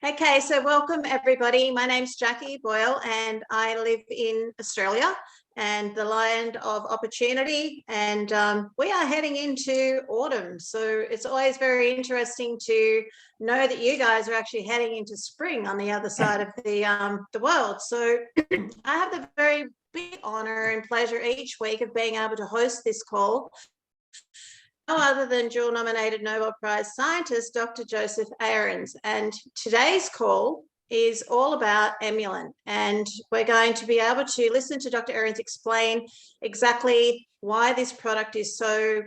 Okay, so welcome everybody. My name's Jackie Boyle and I live in Australia and the land of opportunity, and we are heading into autumn. So it's always very interesting to know that you guys are actually heading into spring on the other side of the world. So I have the very big honor and pleasure each week of being able to host this call. No other than dual-nominated Nobel Prize scientist, Dr. Joseph Ahrens. And today's call is all about EMULIN. And we're going to be able to listen to Dr. Ahrens explain exactly why this product is so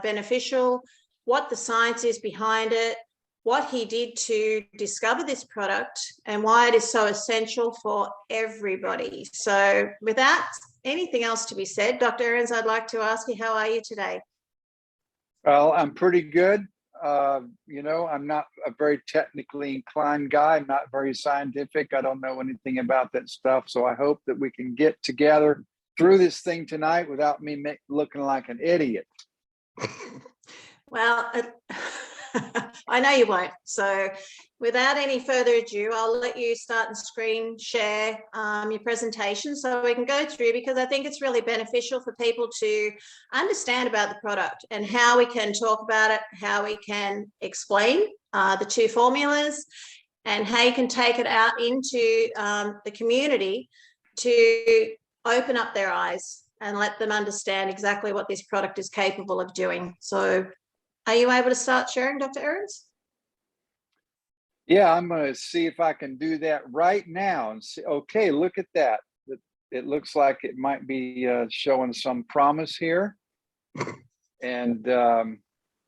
beneficial, what the science is behind it, what he did to discover this product, and why it is so essential for everybody. So without anything else to be said, Dr. Ahrens, I'd like to ask you, how are you today? Well, I'm pretty good. I'm not a very technically inclined guy. I'm not very scientific. I don't know anything about that stuff. So I hope that we can get together through this thing tonight without me looking like an idiot. Well, I know you won't. So without any further ado, I'll let you start and screen share your presentation so we can go through, because I think it's really beneficial for people to understand about the product and how we can talk about it, how we can explain the two formulas, and how you can take it out into the community to open up their eyes and let them understand exactly what this product is capable of doing. So are you able to start sharing, Dr. Ahrens? Yeah, I'm going to see if I can do that right now and see. Okay, look at that. It looks like it might be showing some promise here. And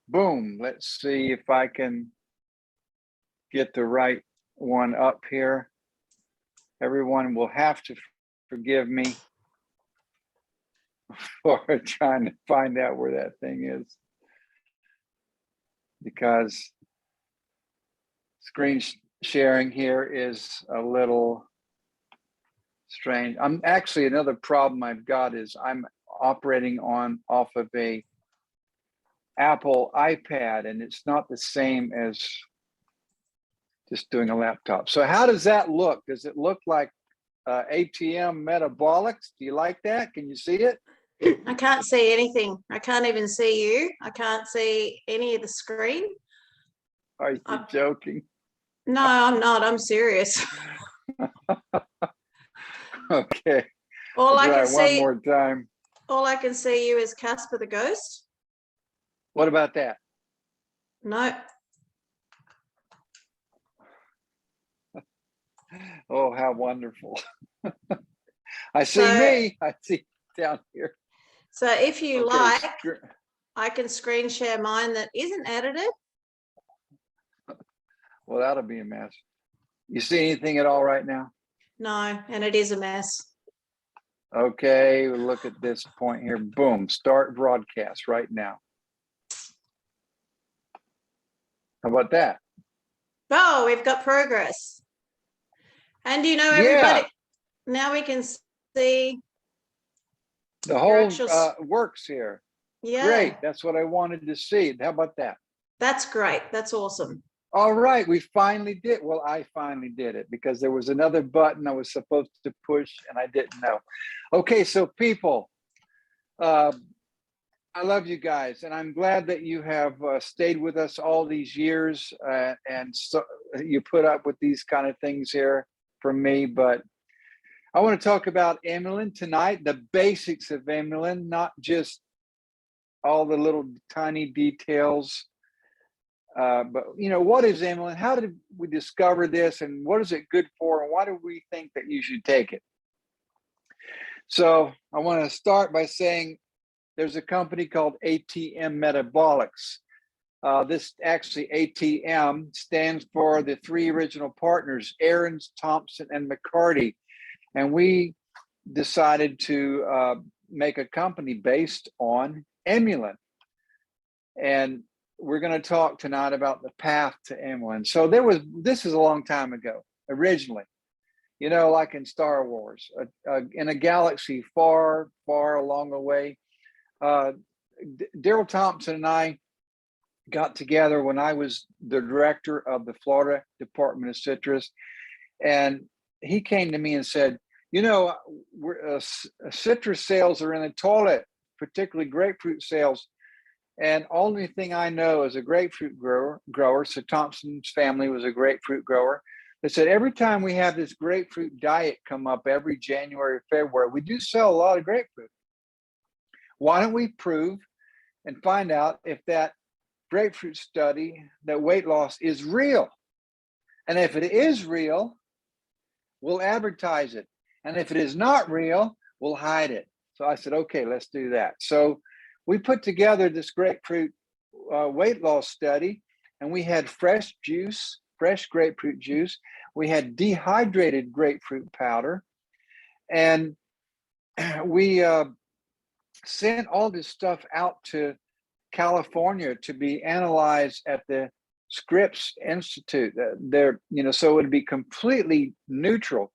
boom, let's see if I can get the right one up here. Everyone will have to forgive me for trying to find out where that thing is, because screen sharing here is a little strange. I'm actually, another problem I've got is I'm operating off of a Apple iPad, and it's not the same as just doing a laptop. So how does that look? Does it look like ATM metabolics? Do you like that? Can you see it? I can't see anything. I can't even see you. I can't see any of the screen. Are you joking? No, I'm not. I'm serious. Okay. All I can see, one more time. All I can see you is Casper the Ghost. What about that? No. Oh, how wonderful. I see me. I see down here. So if you Okay, like, I can screen share mine that isn't edited. Well, that'll be a mess. You see anything at all right now? No, and it is a mess. Okay, we'll look at this point here. Boom, start broadcast right now. How about that? Oh, we've got progress. And you know, everybody, now we can see the whole works here. Yeah. Great, that's what I wanted to see. How about that? That's great. That's awesome. All right, we finally did. Well, I finally did it because there was another button I was supposed to push and I didn't know. Okay, so people, I love you guys, and I'm glad that you have stayed with us all these years, and so you put up with these kind of things here from me. But I want to talk about EMULIN tonight, the basics of EMULIN, not just all the little tiny details. But what is EMULIN? How did we discover this, and what is it good for, and why do we think that you should take it? So I want to start by saying there's a company called ATM Metabolics. This actually, ATM, stands for the three original partners, Ahrens, Thompson, and McCarty. And we decided to make a company based on EMULIN. And we're going to talk tonight about the path to EMULIN. So this is a long time ago, originally, like in Star Wars, in a galaxy far, far along the way. Daryl Thompson and I got together when I was the director of the Florida Department of Citrus, and he came to me and said, you know, citrus sales are in the toilet, particularly grapefruit sales. And only thing I know as a grapefruit grower, so Thompson's family was a grapefruit grower. They said every time we have this grapefruit diet come up every January, February, we do sell a lot of grapefruit. Why don't we prove and find out if that grapefruit study, that weight loss is real? And if it is real, we'll advertise it. And if it is not real, we'll hide it. So I said, okay, let's do that. So we put together this grapefruit weight loss study, and we had fresh grapefruit juice. We had dehydrated grapefruit powder, and we sent all this stuff out to California to be analyzed at the Scripps Institute. So it would be completely neutral.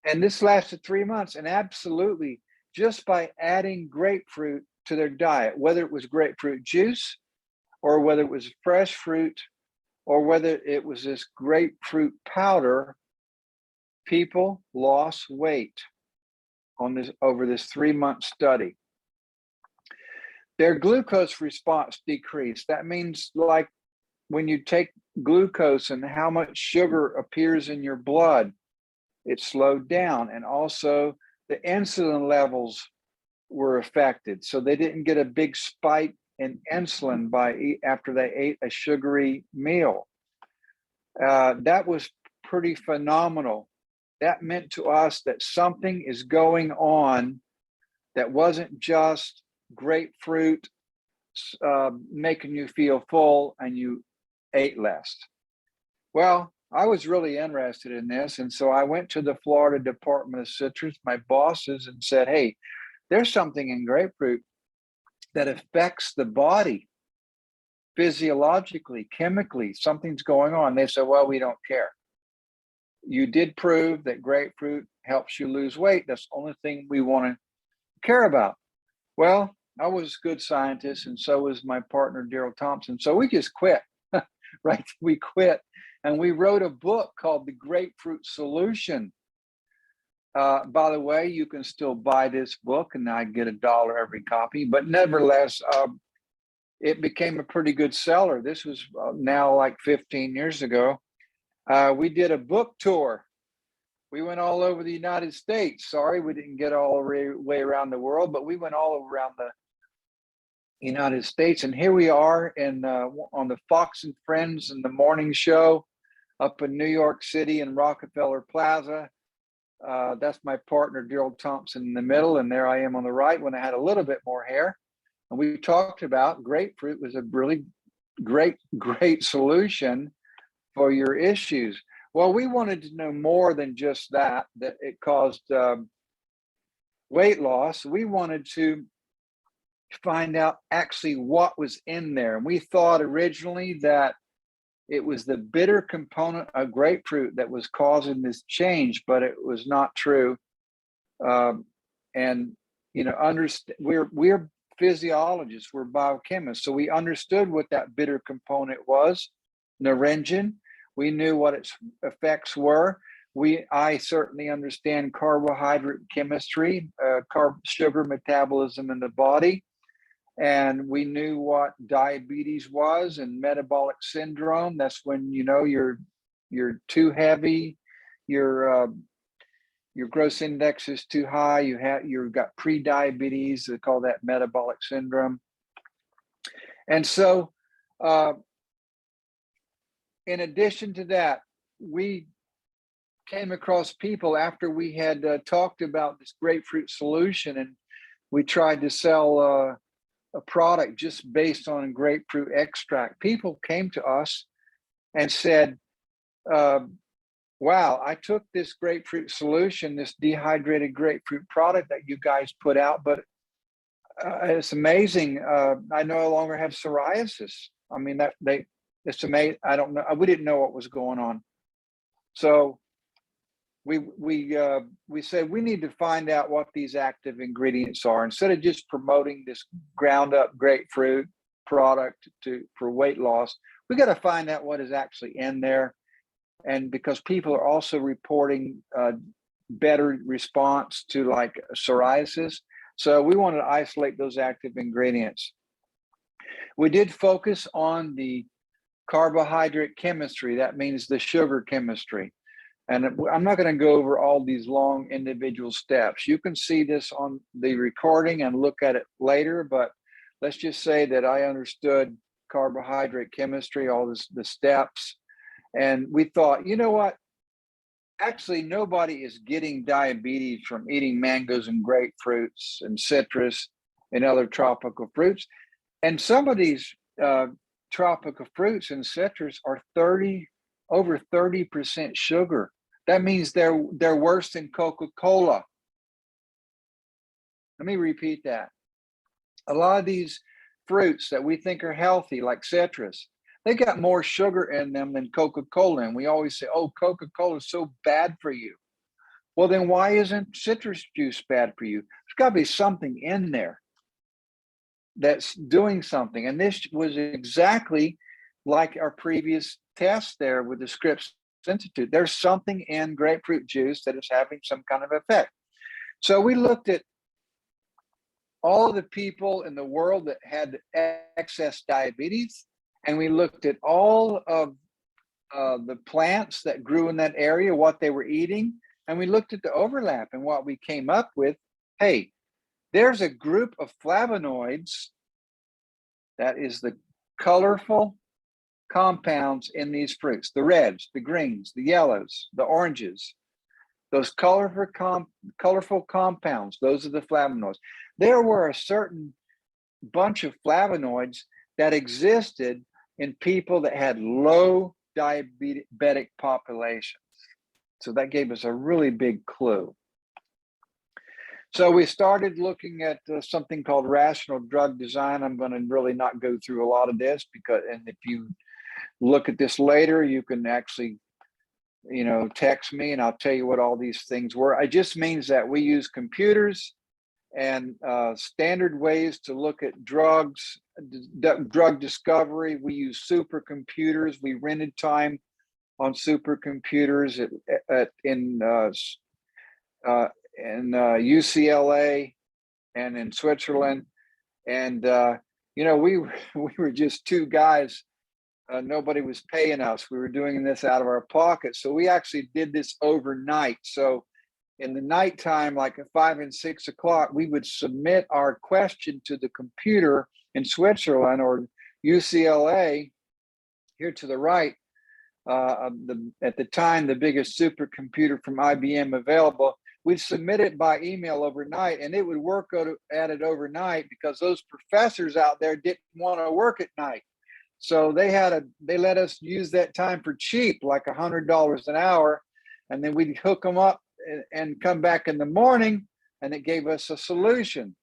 And this lasted 3 months, and absolutely just by adding grapefruit to their diet, whether it was grapefruit juice or whether it was fresh fruit or whether it was this grapefruit powder, people lost weight over this 3-month study. Their glucose response decreased. That means, like, when you take glucose and how much sugar appears in your blood, it slowed down. And also the insulin levels were affected. So they didn't get a big spike in insulin after they ate a sugary meal. That was pretty phenomenal. That meant to us that something is going on that wasn't just grapefruit making you feel full and you ate less. Well, I was really interested in this. And so I went to the Florida Department of Citrus, my bosses, and said, hey, there's something in grapefruit that affects the body physiologically, chemically. Something's going on. They said, well, we don't care. You did prove that grapefruit helps you lose weight. That's the only thing we want to care about. Well, I was a good scientist, and so was my partner, Daryl Thompson. So we just quit, right? We quit. And we wrote a book called The Grapefruit Solution. By the way, you can still buy this book, and I get $1 every copy. But nevertheless, it became a pretty good seller. This was now like 15 years ago. We did a book tour. We went all over the United States. Sorry, we didn't get all the way around the world, but we went all around the United States. And here we are on the Fox and Friends in the morning show up in New York City in Rockefeller Plaza. That's my partner, Daryl Thompson, in the middle, and there I am on the right when I had a little bit more hair. And we talked about grapefruit was a really great solution for your issues. Well, we wanted to know more than just that it caused weight loss. We wanted to find out actually what was in there. And we thought originally that it was the bitter component of grapefruit that was causing this change, but it was not true. And we're physiologists, we're biochemists, so we understood what that bitter component was, naringin. We knew what its effects were. I certainly understand carbohydrate chemistry, sugar metabolism in the body. And we knew what diabetes was and metabolic syndrome. That's when you're too heavy, your gross index is too high. You've got pre-diabetes. They call that metabolic syndrome. And so, in addition to that, we came across people after we had talked about this grapefruit solution, and we tried to sell a product just based on grapefruit extract. People came to us and said, wow, I took this grapefruit solution, this dehydrated grapefruit product that you guys put out, but it's amazing. I no longer have psoriasis. I mean, it's amazing. I don't know. We didn't know what was going on. So we said we need to find out what these active ingredients are. Instead of just promoting this ground up grapefruit product for weight loss. We got to find out what is actually in there. And because people are also reporting better response to like psoriasis. So we wanted to isolate those active ingredients. We did focus on the carbohydrate chemistry. That means the sugar chemistry. And I'm not going to go over all these long individual steps. You can see this on the recording and look at it later, but let's just say that I understood carbohydrate chemistry, all the steps. And we thought, you know what? Actually, nobody is getting diabetes from eating mangoes and grapefruits and citrus and other tropical fruits. And some of these tropical fruits and citrus are over 30% sugar. That means they're worse than Coca-Cola. Let me repeat that. A lot of these fruits that we think are healthy, like citrus, they got more sugar in them than Coca-Cola. And we always say, oh, Coca-Cola is so bad for you. Well, then why isn't citrus juice bad for you? There's got to be something in there that's doing something. And this was exactly like our previous test there with the Scripps Institute. There's something in grapefruit juice that is having some kind of effect. So we looked at all of the people in the world that had excess diabetes, and we looked at all of the plants that grew in that area, what they were eating, and we looked at the overlap. And what we came up with, hey, there's a group of flavonoids, that is the colorful compounds in these fruits, the reds, the greens, the yellows, the oranges, those colorful compounds, those are the flavonoids. There were a certain bunch of flavonoids that existed in people that had low diabetic populations. So that gave us a really big clue. So we started looking at something called rational drug design. I'm going to really not go through a lot of this because, and if you look at this later, you can actually, text me and I'll tell you what all these things were. It just means that we use computers and standard ways to look at drugs, drug discovery. We use supercomputers. We rented time on supercomputers in UCLA and in Switzerland. And, we were just two guys. Nobody was paying us. We were doing this out of our pockets. So we actually did this overnight. So in the nighttime, like at 5 and 6 o'clock, we would submit our question to the computer in Switzerland or UCLA. Here to the right, at the time, the biggest supercomputer from IBM available. We'd submit it by email overnight, and it would work at it overnight because those professors out there didn't want to work at night. So they let us use that time for cheap, like $100 an hour, and then we'd hook them up and come back in the morning, and it gave us a solution.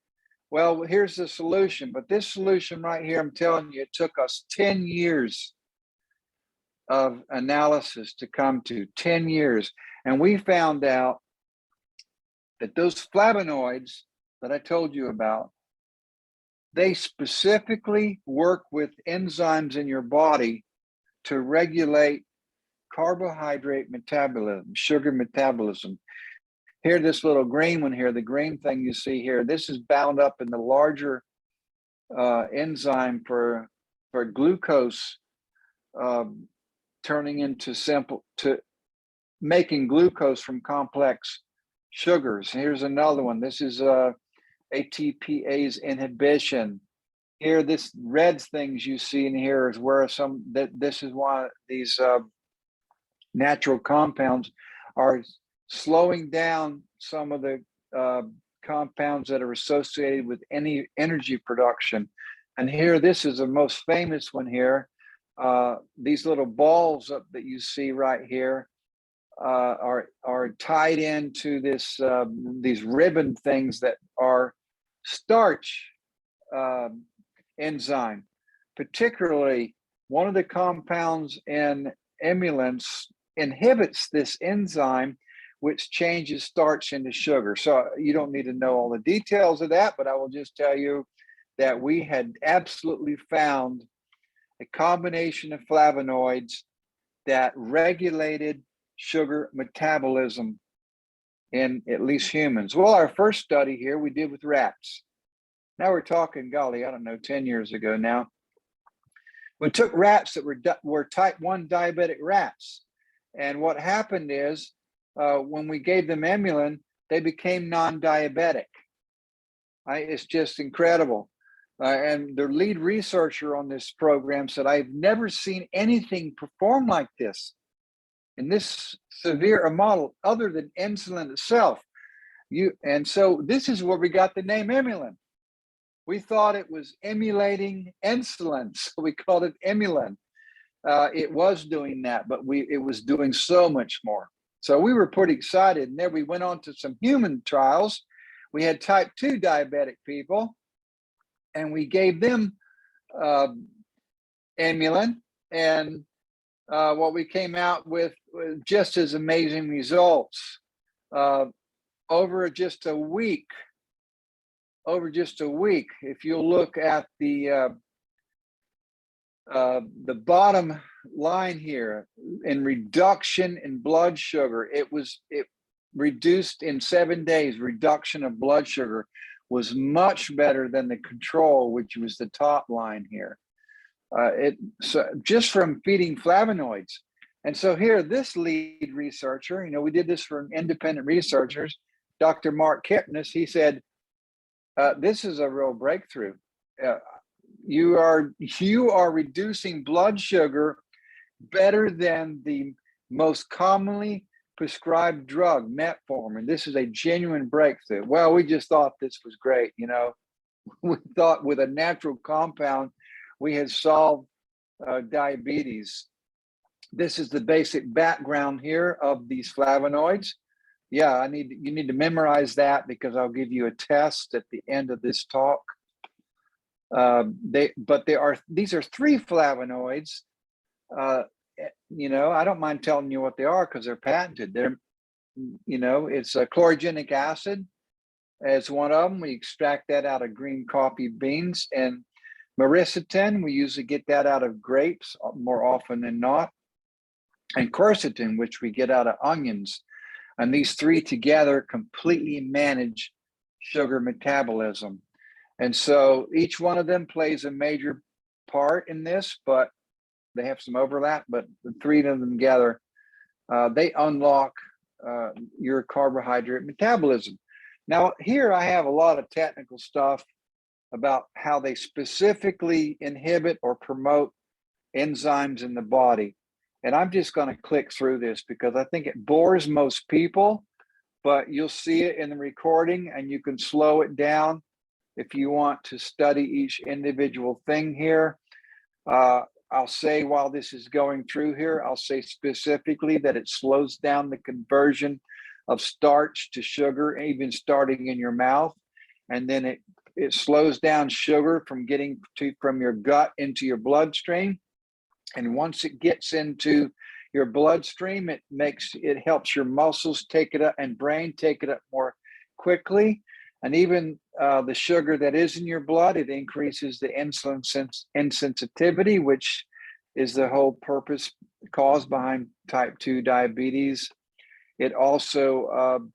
Well, here's the solution, but this solution right here, I'm telling you, it took us 10 years of analysis to come to, 10 years. And we found out that those flavonoids that I told you about, they specifically work with enzymes in your body to regulate carbohydrate metabolism, sugar metabolism. Here, this little green one here, the green thing you see here, this is bound up in the larger enzyme for glucose turning into making glucose from complex sugars. Here's another one. This is ATPase inhibition. Here, this red things you see in here is where this is why these natural compounds are slowing down some of the compounds that are associated with any energy production. And here, this is the most famous one here. These little balls up that you see right here are tied into these ribbon things that are starch enzyme. Particularly, one of the compounds in EMULIN inhibits this enzyme, which changes starch into sugar. So you don't need to know all the details of that, but I will just tell you that we had absolutely found a combination of flavonoids that regulated sugar metabolism in at least humans. Well, our first study here we did with rats. Now we're talking, golly, I don't know, 10 years ago now. We took rats that were type 1 diabetic rats. And what happened is when we gave them EMULIN, they became non-diabetic. It's just incredible. And the lead researcher on this program said, I've never seen anything perform like this in this severe a model other than insulin itself. And so this is where we got the name EMULIN. We thought it was emulating insulin, so we called it EMULIN. It was doing that, but it was doing so much more. So we were pretty excited. And then we went on to some human trials. We had type 2 diabetic people, and we gave them EMULIN, and what we came out with was just as amazing results. Over just a week, if you look at the bottom line here, in reduction in blood sugar, it reduced in 7 days. Reduction of blood sugar was much better than the control, which was the top line here. So just from feeding flavonoids. And so here, this lead researcher, we did this for independent researchers, Dr. Mark Kipnis, he said, this is a real breakthrough. You are reducing blood sugar better than the most commonly prescribed drug, metformin. This is a genuine breakthrough. Well, we just thought this was great. We thought with a natural compound, we had solved diabetes. This is the basic background here of these flavonoids. Yeah, you need to memorize that because I'll give you a test at the end of this talk. These are 3 flavonoids. I don't mind telling you what they are because they're patented. It's a chlorogenic acid as one of them. We extract that out of green coffee beans, and myricetin, we usually get that out of grapes more often than not, and quercetin, which we get out of onions. And these 3 together completely manage sugar metabolism. And so each one of them plays a major part in this, but they have some overlap, but the 3 of them together, they unlock your carbohydrate metabolism. Now, here I have a lot of technical stuff about how they specifically inhibit or promote enzymes in the body. And I'm just going to click through this because I think it bores most people, but you'll see it in the recording and you can slow it down if you want to study each individual thing here. I'll say while this is going through here, I'll say specifically that it slows down the conversion of starch to sugar, even starting in your mouth. And then it slows down sugar from getting from your gut into your bloodstream. And once it gets into your bloodstream, it helps your muscles take it up and brain take it up more quickly. And even the sugar that is in your blood, it increases the insulin insensitivity, which is the whole cause behind type 2 diabetes. It also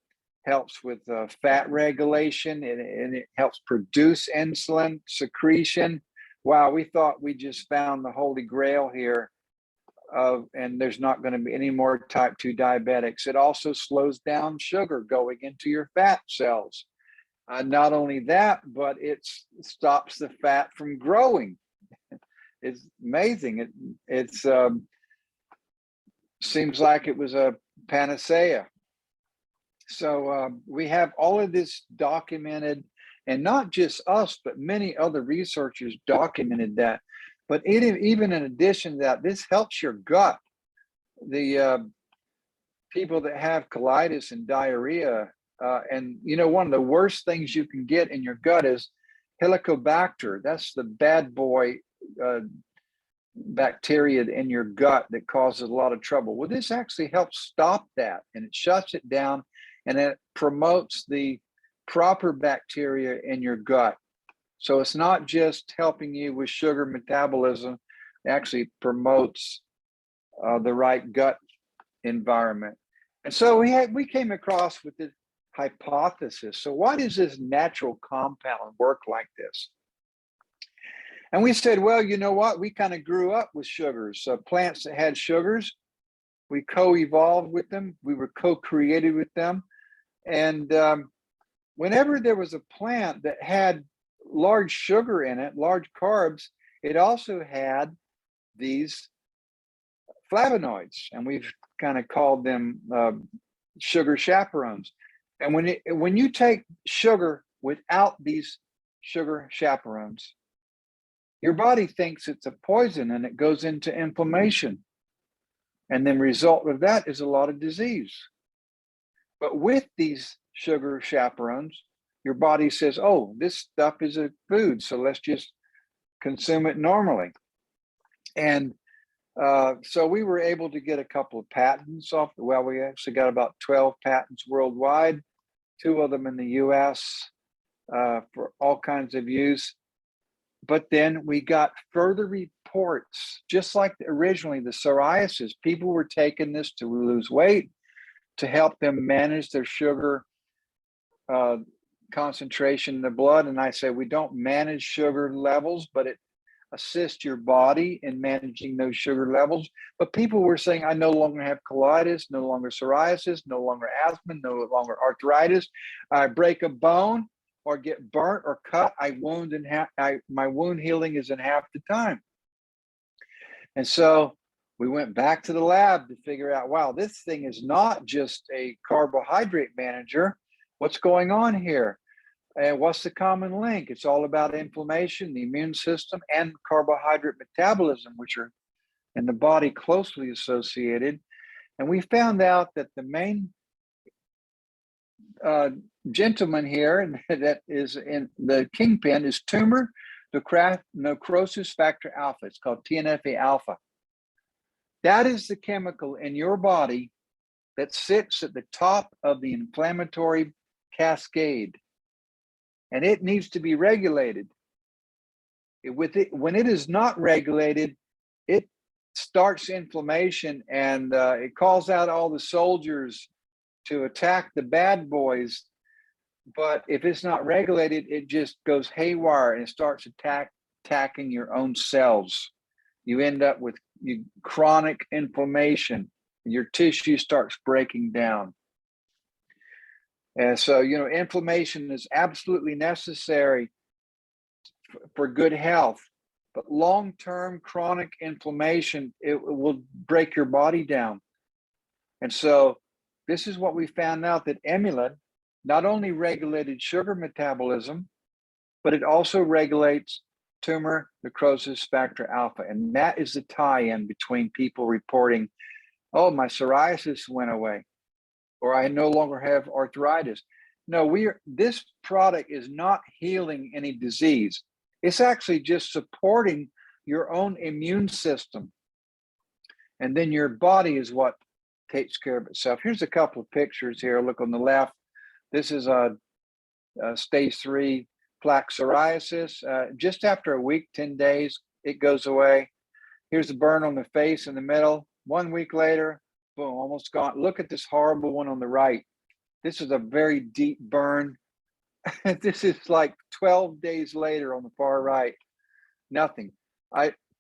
helps with fat regulation, and it helps produce insulin secretion. Wow, we thought we just found the holy grail here, and there's not going to be any more type 2 diabetics. It also slows down sugar going into your fat cells. Not only that, but it stops the fat from growing. It's amazing. It seems like it was a panacea. So we have all of this documented, and not just us, but many other researchers documented that. But even in addition to that, this helps your gut. The people that have colitis and diarrhea, and one of the worst things you can get in your gut is Helicobacter. That's the bad boy bacteria in your gut that causes a lot of trouble. Well, this actually helps stop that, and it shuts it down, and it promotes the proper bacteria in your gut. So it's not just helping you with sugar metabolism, it actually promotes the right gut environment. And so we came across with this hypothesis. So why does this natural compound work like this? And we said, well, you know what? We kind of grew up with sugars. So plants that had sugars, we co-evolved with them. We were co-created with them. And whenever there was a plant that had large sugar in it, large carbs, it also had these flavonoids, and we've kind of called them sugar chaperones. And when you take sugar without these sugar chaperones, your body thinks it's a poison and it goes into inflammation. And then result of that is a lot of disease. But with these sugar chaperones, your body says, oh, this stuff is a food, so let's just consume it normally. And so we were able to get a couple of patents off. Well, we actually got about 12 patents worldwide, 2 of them in the US for all kinds of use. But then we got further reports, just like originally the psoriasis. People were taking this to lose weight, to help them manage their sugar concentration in the blood. And I say, we don't manage sugar levels, but it assists your body in managing those sugar levels. But people were saying, I no longer have colitis, no longer psoriasis, no longer asthma, no longer arthritis. I break a bone or get burnt or cut, my wound healing is in half the time. And so we went back to the lab to figure out, wow, this thing is not just a carbohydrate manager. What's going on here? And what's the common link? It's all about inflammation, the immune system, and carbohydrate metabolism, which are in the body closely associated. And we found out that the main gentleman here that is in the kingpin is tumor necrosis factor alpha. It's called TNF alpha. That is the chemical in your body that sits at the top of the inflammatory cascade, and it needs to be regulated. When it is not regulated, it starts inflammation, and it calls out all the soldiers to attack the bad boys. But if it's not regulated, it just goes haywire and it starts attacking your own cells. You end up with chronic inflammation. Your tissue starts breaking down. And so, inflammation is absolutely necessary for good health. But long-term chronic inflammation, it will break your body down. And so this is what we found out, that EMULIN not only regulated sugar metabolism, but it also regulates tumor necrosis factor alpha. And that is the tie-in between people reporting, oh, my psoriasis went away, or I no longer have arthritis. No, this product is not healing any disease. It's actually just supporting your own immune system. And then your body is what takes care of itself. Here's a couple of pictures here. Look on the left. This is a stage 3 plaque psoriasis. Just after a week, 10 days, it goes away. Here's the burn on the face in the middle. 1 week later, boom, almost gone. Look at this horrible one on the right. This is a very deep burn. This is like 12 days later on the far right. Nothing.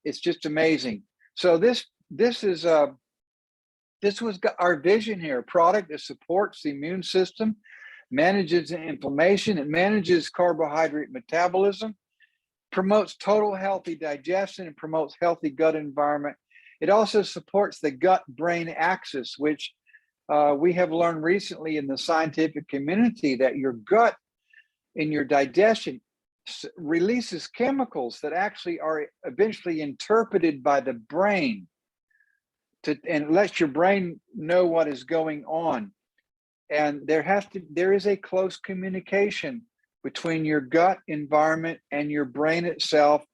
It's just amazing. So this was our vision here, a product that supports the immune system, manages inflammation, it manages carbohydrate metabolism, promotes total healthy digestion, and promotes healthy gut environment. It also supports the gut-brain axis, which we have learned recently in the scientific community, that your gut in your digestion releases chemicals that actually are eventually interpreted by the brain and lets your brain know what is going on. And there is a close communication between your gut environment and your brain itself,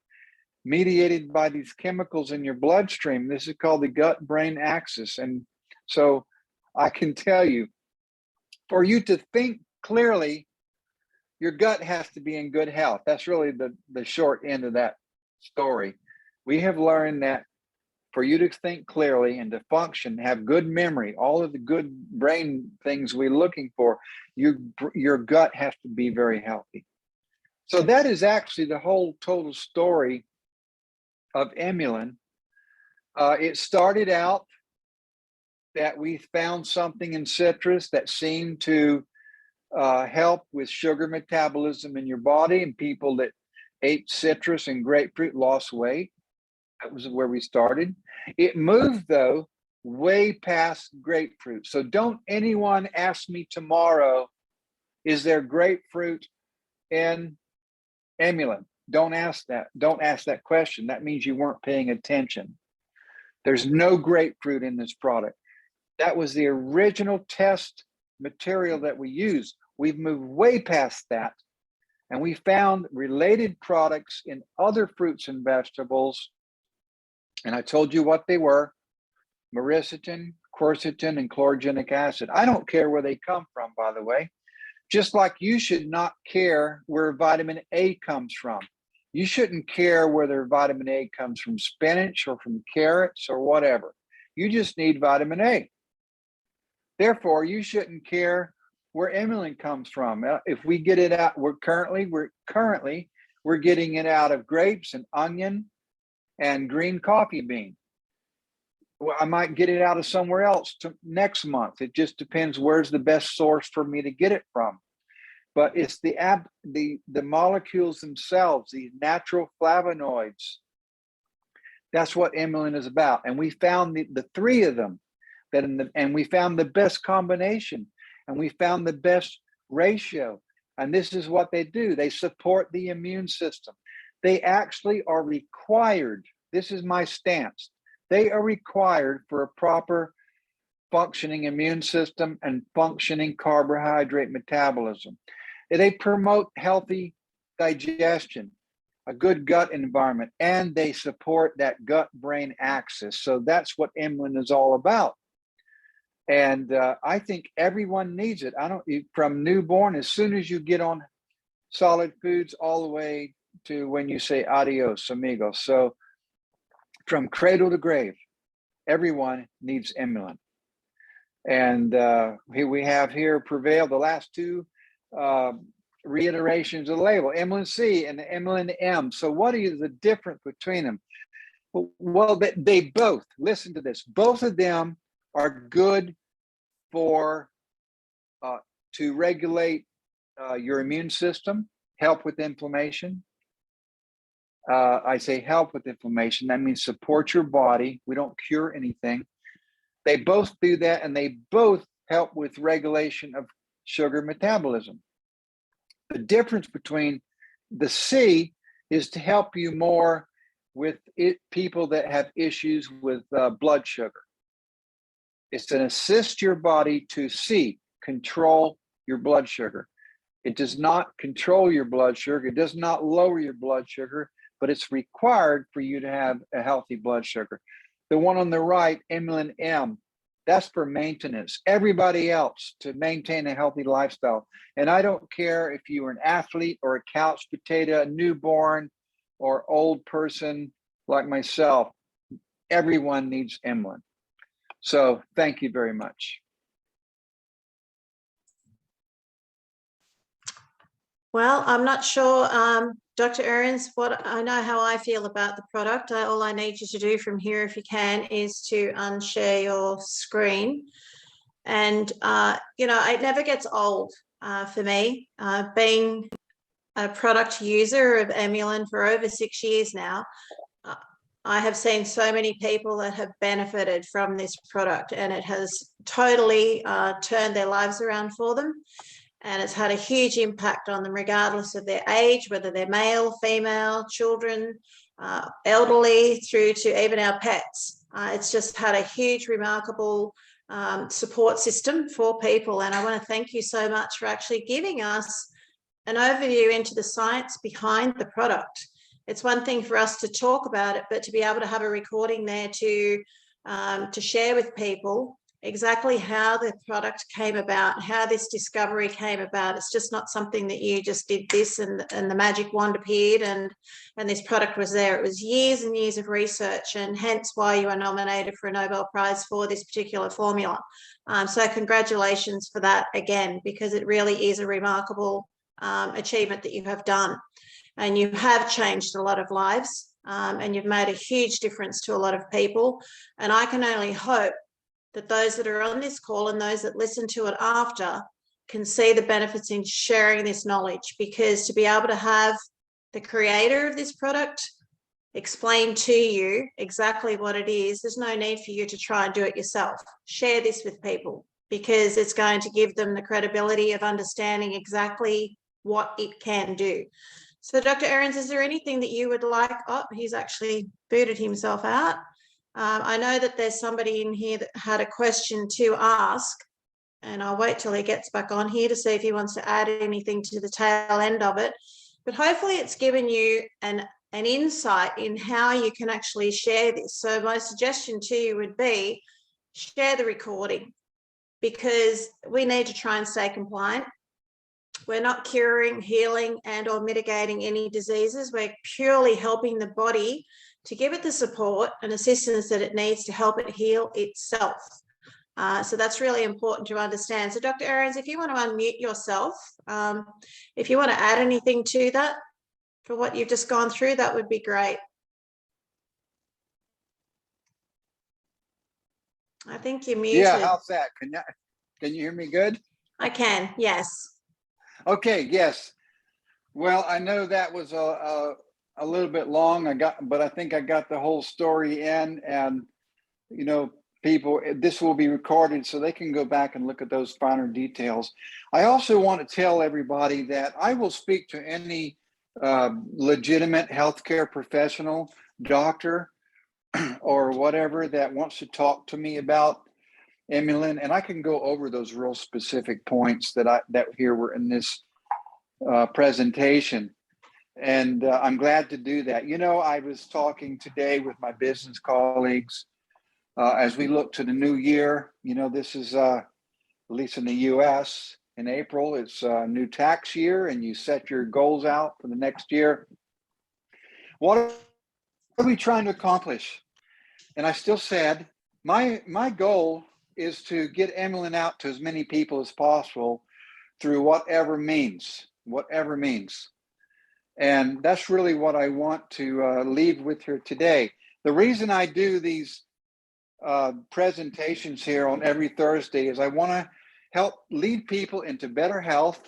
mediated by these chemicals in your bloodstream. This is called the gut-brain axis. And so I can tell you, for you to think clearly, your gut has to be in good health. That's really the short end of that story. We have learned that for you to think clearly and to function, have good memory, all of the good brain things we're looking for, your gut has to be very healthy. So that is actually the whole total story of EMULIN. It started out that we found something in citrus that seemed to help with sugar metabolism in your body, and people that ate citrus and grapefruit lost weight. That was where we started. It moved, though, way past grapefruit. So don't anyone ask me tomorrow, is there grapefruit in EMULIN? Don't ask that. Don't ask that question. That means you weren't paying attention. There's no grapefruit in this product. That was the original test material that we used. We've moved way past that, and we found related products in other fruits and vegetables. And I told you what they were: myricetin, quercetin, and chlorogenic acid. I don't care where they come from, by the way. Just like you should not care where vitamin A comes from. You shouldn't care whether vitamin A comes from spinach or from carrots or whatever. You just need vitamin A. Therefore, you shouldn't care where EMULIN comes from. If we get it out, we're currently getting it out of grapes and onion and green coffee bean. Well, I might get it out of somewhere else next month. It just depends where's the best source for me to get it from. But it's the molecules themselves, these natural flavonoids. That's what EMULIN is about. And we found the three of them, and we found the best combination, and we found the best ratio. And this is what they do. They support the immune system. They actually are required. This is my stance. They are required for a proper functioning immune system and functioning carbohydrate metabolism. They promote healthy digestion, a good gut environment, and they support that gut-brain axis. So that's what EMULIN is all about. And I think everyone needs it. From newborn, as soon as you get on solid foods, all the way to when you say adios, amigos. So from cradle to grave, everyone needs EMULIN. And here we have here Prevail, the last two reiterations of the label, EMULIN C and EMULIN M. So what is the difference between them? Well, they both, listen to this, both of them are good for to regulate your immune system, help with inflammation. I say help with inflammation. That means support your body. We don't cure anything. They both do that, and they both help with regulation of sugar metabolism. The difference between the C is to help you more with people that have issues with blood sugar. It's to assist your body to control your blood sugar. It does not control your blood sugar. It does not lower your blood sugar, but it's required for you to have a healthy blood sugar. The one on the right, EMULIN M, that's for maintenance. Everybody else to maintain a healthy lifestyle. And I don't care if you're an athlete or a couch potato, a newborn or old person like myself, everyone needs EMULIN. So thank you very much. Well, I'm not sure, Dr. Ahrens, I know how I feel about the product. All I need you to do from here, if you can, is to unshare your screen. And, it never gets old for me. Being a product user of EMULIN for over 6 years now, I have seen so many people that have benefited from this product, and it has totally turned their lives around for them. And it's had a huge impact on them, regardless of their age, whether they're male, female, children, elderly, through to even our pets. It's just had a huge, remarkable support system for people. And I want to thank you so much for actually giving us an overview into the science behind the product. It's one thing for us to talk about it, but to be able to have a recording there to share with people exactly how the product came about, how this discovery came about. It's just not something that you just did this and the magic wand appeared and this product was there. It was years and years of research, and hence why you are nominated for a Nobel Prize for this particular formula. So congratulations for that again, because it really is a remarkable achievement that you have done. And you have changed a lot of lives, and you've made a huge difference to a lot of people. And I can only hope that those that are on this call and those that listen to it after can see the benefits in sharing this knowledge, because to be able to have the creator of this product explain to you exactly what it is, there's no need for you to try and do it yourself. Share this with people, because it's going to give them the credibility of understanding exactly what it can do. So Dr. Ahrens, is there anything that you would like? Oh, he's actually booted himself out. I know that there's somebody in here that had a question to ask, and I'll wait till he gets back on here to see if he wants to add anything to the tail end of it. But hopefully it's given you an insight in how you can actually share this. So my suggestion to you would be share the recording, because we need to try and stay compliant. We're not curing, healing, and or mitigating any diseases. We're purely helping the body to give it the support and assistance that it needs to help it heal itself. So that's really important to understand. So Dr. Ahrens, if you want to unmute yourself, if you want to add anything to that for what you've just gone through, that would be great. I think you're muted. Yeah, how's that? Can you hear me good? I can, yes. Okay, yes. Well, I know that was a little bit long. But I think I got the whole story in, and you know, people, this will be recorded so they can go back and look at those finer details. I also want to tell everybody that I will speak to any legitimate healthcare professional, doctor, or whatever that wants to talk to me about EMULIN, and I can go over those real specific points that here were in this presentation. And I'm glad to do that. You know, I was talking today with my business colleagues as we look to the new year. You know, this is, at least in the US, in April, it's a new tax year, and you set your goals out for the next year. What are we trying to accomplish? And I still said, my goal is to get EMULIN out to as many people as possible through whatever means. And that's really what I want to leave with here today. The reason I do these presentations here on every Thursday is I want to help lead people into better health,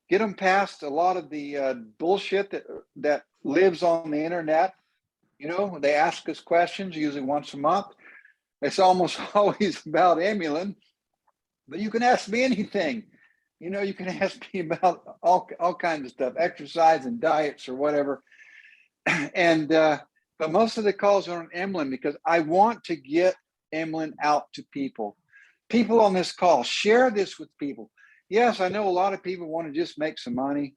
get them past a lot of the bullshit that lives on the internet. You know, they ask us questions usually once a month. It's almost always about EMULIN, but you can ask me anything. You know, you can ask me about all kinds of stuff, exercise and diets or whatever. And but most of the calls are on EMULIN, because I want to get EMULIN out to people. People on this call, share this with people. Yes, I know a lot of people want to just make some money,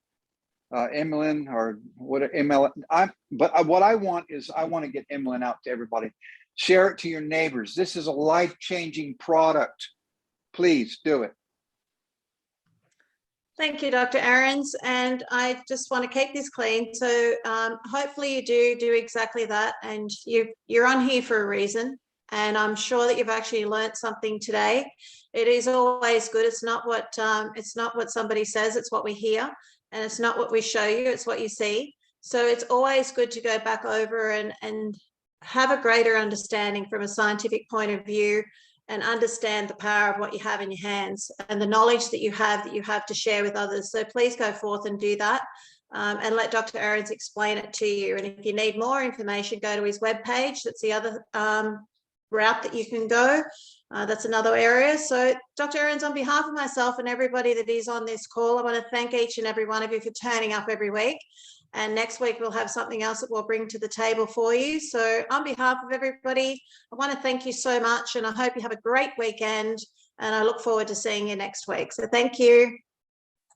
EMULIN or what EMULIN. But what I want is I want to get EMULIN out to everybody. Share it to your neighbors. This is a life-changing product. Please do it. Thank you, Dr. Ahrens. And I just want to keep this clean. So hopefully you do exactly that. And you're on here for a reason. And I'm sure that you've actually learned something today. It is always good. It's not what somebody says, it's what we hear. And it's not what we show you, it's what you see. So it's always good to go back over and have a greater understanding from a scientific point of view, and understand the power of what you have in your hands and the knowledge that you have to share with others. So please go forth and do that, and let Dr. Ahrens explain it to you. And if you need more information, go to his webpage. That's the other route that you can go. That's another area. So Dr. Ahrens, on behalf of myself and everybody that is on this call, I want to thank each and every one of you for turning up every week. And next week we'll have something else that we'll bring to the table for you. So on behalf of everybody, I want to thank you so much, and I hope you have a great weekend, and I look forward to seeing you next week. So thank you.